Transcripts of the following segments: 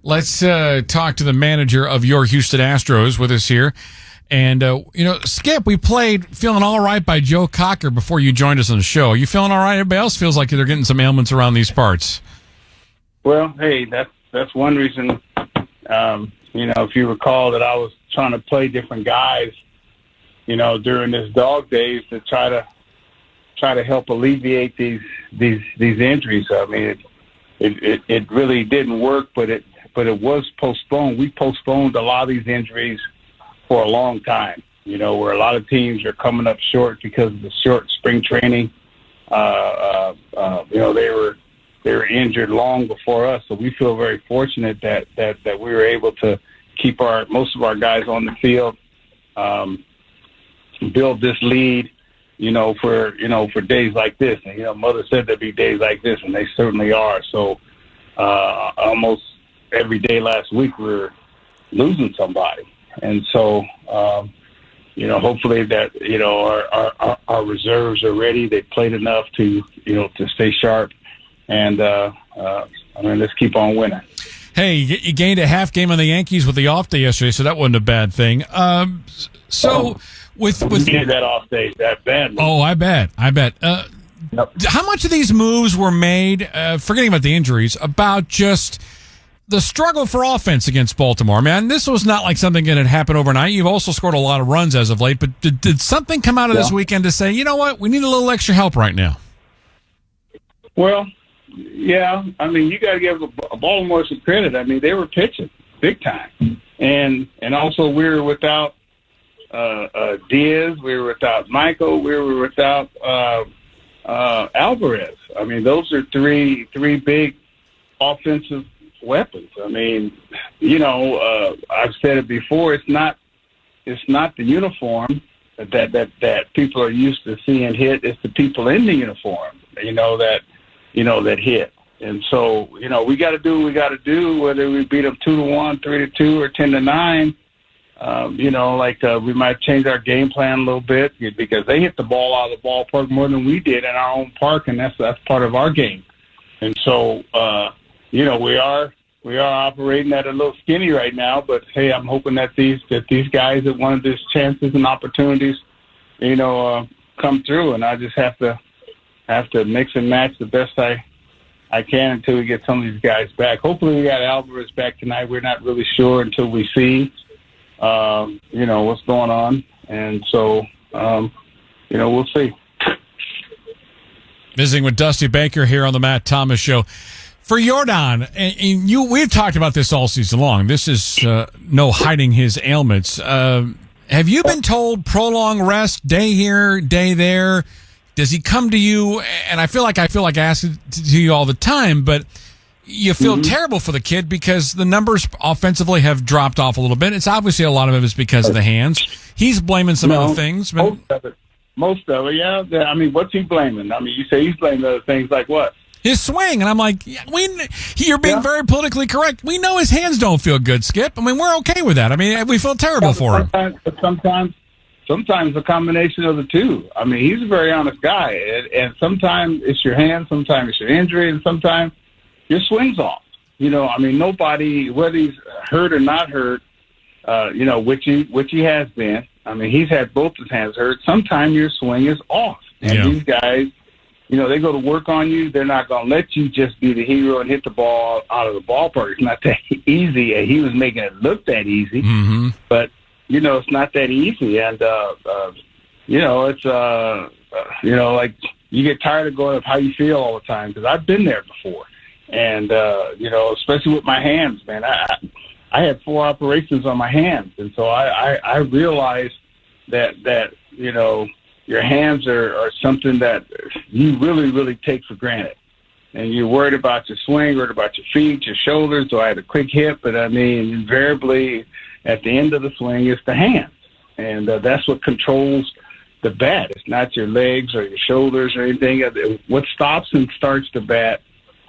Let's talk to the manager of your Houston Astros with us here. And, Skip, we played Feeling All Right by Joe Cocker before you joined us on the show. Are you feeling all right? Everybody else feels like they're getting some ailments around these parts. Well, hey, that's one reason, if you recall that I was trying to play different guys, during this dog days to try to help alleviate these injuries. I mean, it really didn't work, but it was postponed. We postponed a lot of these injuries for a long time, where a lot of teams are coming up short because of the short spring training. They were injured long before us, so we feel very fortunate that we were able to keep most of our guys on the field, build this lead, for days like this. And, Mother said there'd be days like this, and they certainly are. So almost every day last week we were losing somebody. And so, hopefully that, our reserves are ready. They played enough to stay sharp. And, let's keep on winning. Hey, you gained a half game on the Yankees with the off day yesterday, so that wasn't a bad thing. We needed that off day that badly. Oh, I bet. Yep. How much of these moves were made, forgetting about the injuries, about just the struggle for offense against Baltimore? Man, this was not like something that had happened overnight. You've also scored a lot of runs as of late, but did something come out of this weekend to say, you know what, we need a little extra help right now? Well, yeah. I mean, you got to give Baltimore some credit. I mean, they were pitching big time. And also we were without Diaz, we were without Michael, we were without Alvarez. I mean, those are three big offensive weapons. I mean, I've said it before. It's not the uniform that people are used to seeing hit. It's the people in the uniform, that hit. And so, we got to do what we got to do, whether we beat them 2-1, 3-2, or 10-9. We might change our game plan a little bit because they hit the ball out of the ballpark more than we did in our own park, and that's part of our game. And so, we are operating at a little skinny right now, but hey, I'm hoping that these guys that wanted these chances and opportunities, come through, and I just have to mix and match the best I can until we get some of these guys back. Hopefully we got Alvarez back tonight. We're not really sure until we see, what's going on. And so, we'll see. Visiting with Dusty Baker here on the Matt Thomas Show. For Jordan, and we've talked about this all season long. This is no hiding his ailments. Have you been told prolonged rest, day here, day there? Does he come to you? And I feel like I ask it to you all the time, but you feel terrible for the kid because the numbers offensively have dropped off a little bit. It's obviously a lot of it is because of the hands. He's blaming some other things. But most of it, yeah. I mean, what's he blaming? I mean, you say he's blaming other things like what? His swing, and I'm like, you're being very politically correct. We know his hands don't feel good, Skip. I mean, we're okay with that. I mean, we feel terrible for him. But sometimes a combination of the two. I mean, he's a very honest guy, and sometimes it's your hands, sometimes it's your injury, and sometimes your swing's off. I mean, nobody, whether he's hurt or not hurt, which he has been. I mean, he's had both his hands hurt. Sometimes your swing is off, and these guys. They go to work on you. They're not going to let you just be the hero and hit the ball out of the ballpark. It's not that easy. And he was making it look that easy. Mm-hmm. But, it's not that easy. And, it's, like you get tired of going of how you feel all the time because I've been there before. And, especially with my hands, man. I had 4 operations on my hands. And so I realized that your hands are something that you really, really take for granted. And you're worried about your swing, worried about your feet, your shoulders. So I had a quick hit, but I mean, invariably at the end of the swing, it's the hands. And that's what controls the bat. It's not your legs or your shoulders or anything. What stops and starts the bat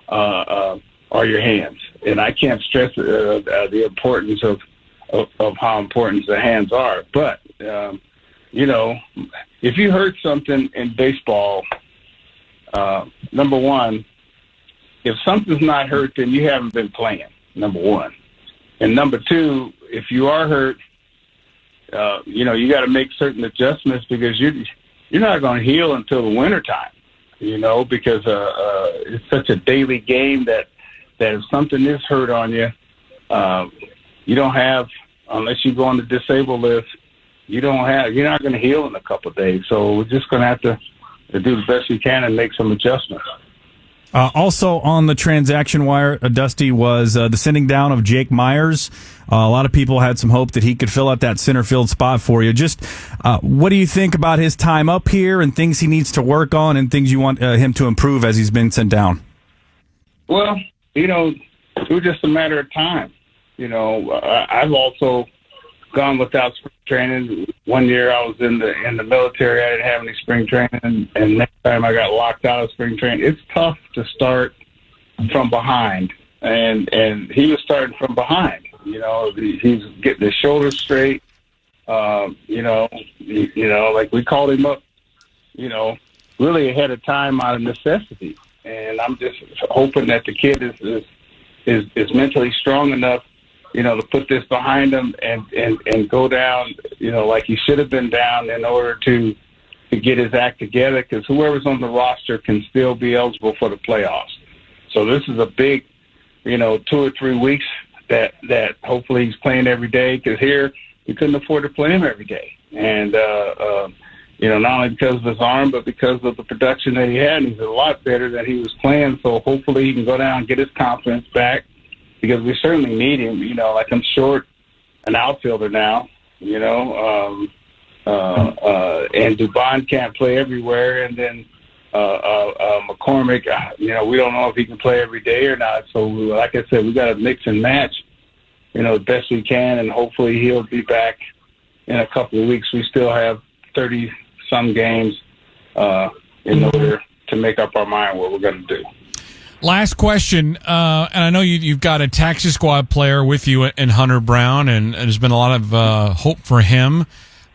are your hands. And I can't stress the importance of how important the hands are. But, if you hurt something in baseball, number one, if something's not hurt, then you haven't been playing, number one. And number two, if you are hurt, you got to make certain adjustments because you're not going to heal until the wintertime, because it's such a daily game that if something is hurt on you, you don't have, unless you go on the disabled list, you're not going to heal in a couple of days. So we're just going to have to do the best we can and make some adjustments. Also on the transaction wire, Dusty, was the sending down of Jake Myers. A lot of people had some hope that he could fill out that center field spot for you. Just what do you think about his time up here and things he needs to work on and things you want him to improve as he's been sent down? Well, it was just a matter of time. I've also gone without spring training. One year I was in the military. I didn't have any spring training, and next time I got locked out of spring training. It's tough to start from behind, and he was starting from behind. He's getting his shoulders straight. Like we called him up, really ahead of time out of necessity. And I'm just hoping that the kid is mentally strong enough, to put this behind him and go down, like he should have been down in order to get his act together, because whoever's on the roster can still be eligible for the playoffs. So this is a big, 2 or 3 weeks that hopefully he's playing every day, because here we couldn't afford to play him every day. And, not only because of his arm, but because of the production that he had. He's a lot better than he was playing. So hopefully he can go down and get his confidence back, because we certainly need him. Like I'm short an outfielder now, and Dubon can't play everywhere. And then McCormick, we don't know if he can play every day or not. So like I said, we got to mix and match, the best we can. And hopefully he'll be back in a couple of weeks. We still have 30-some games in order to make up our mind what we're going to do. Last question, and I know you've got a taxi squad player with you in Hunter Brown, and there's been a lot of hope for him.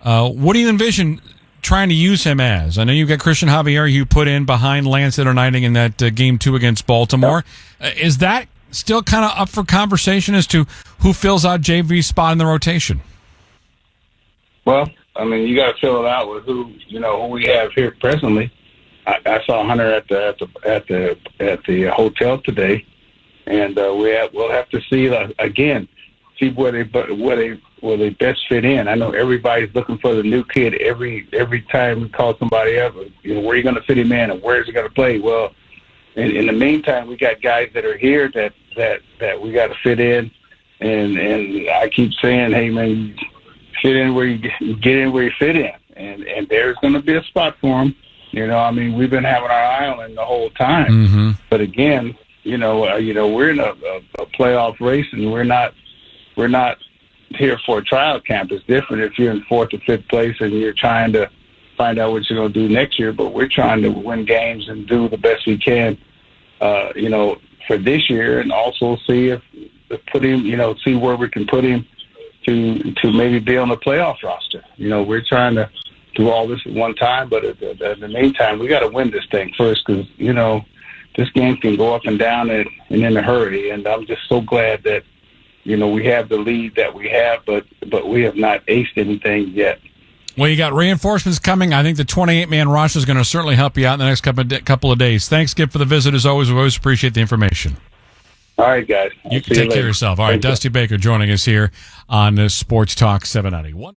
What do you envision trying to use him as? I know you've got Christian Javier you put in behind Lance the other night in that Game 2 against Baltimore. Is that still kind of up for conversation as to who fills out JV's spot in the rotation? Well, you got to fill it out with who we have here presently. I saw Hunter at the hotel today, and we'll have to see see where they best fit in. I know everybody's looking for the new kid every time we call somebody up. Where are you going to fit him in, and where is he going to play? Well, in the meantime, we got guys that are here that we got to fit in, and I keep saying, hey man, fit in where you get in where you fit in, and there's going to be a spot for him. We've been having our eye on him the whole time. Mm-hmm. But again, we're in a playoff race, and we're not here for a trial camp. It's different if you're in 4th or 5th place and you're trying to find out what you're going to do next year. But we're trying to win games and do the best we can, for this year, and also see see where we can put him to maybe be on the playoff roster. We're trying to do all this at one time, but in the meantime, we got to win this thing first, because this game can go up and down and in a hurry. And I'm just so glad that we have the lead that we have, but we have not aced anything yet. Well, you got reinforcements coming. I think the 28-man roster is going to certainly help you out in the next couple of days. Thanks, Skip, for the visit. As always, we always appreciate the information. All right, guys. You can take care of yourself. All right, Dusty Baker joining us here on Sports Talk 790.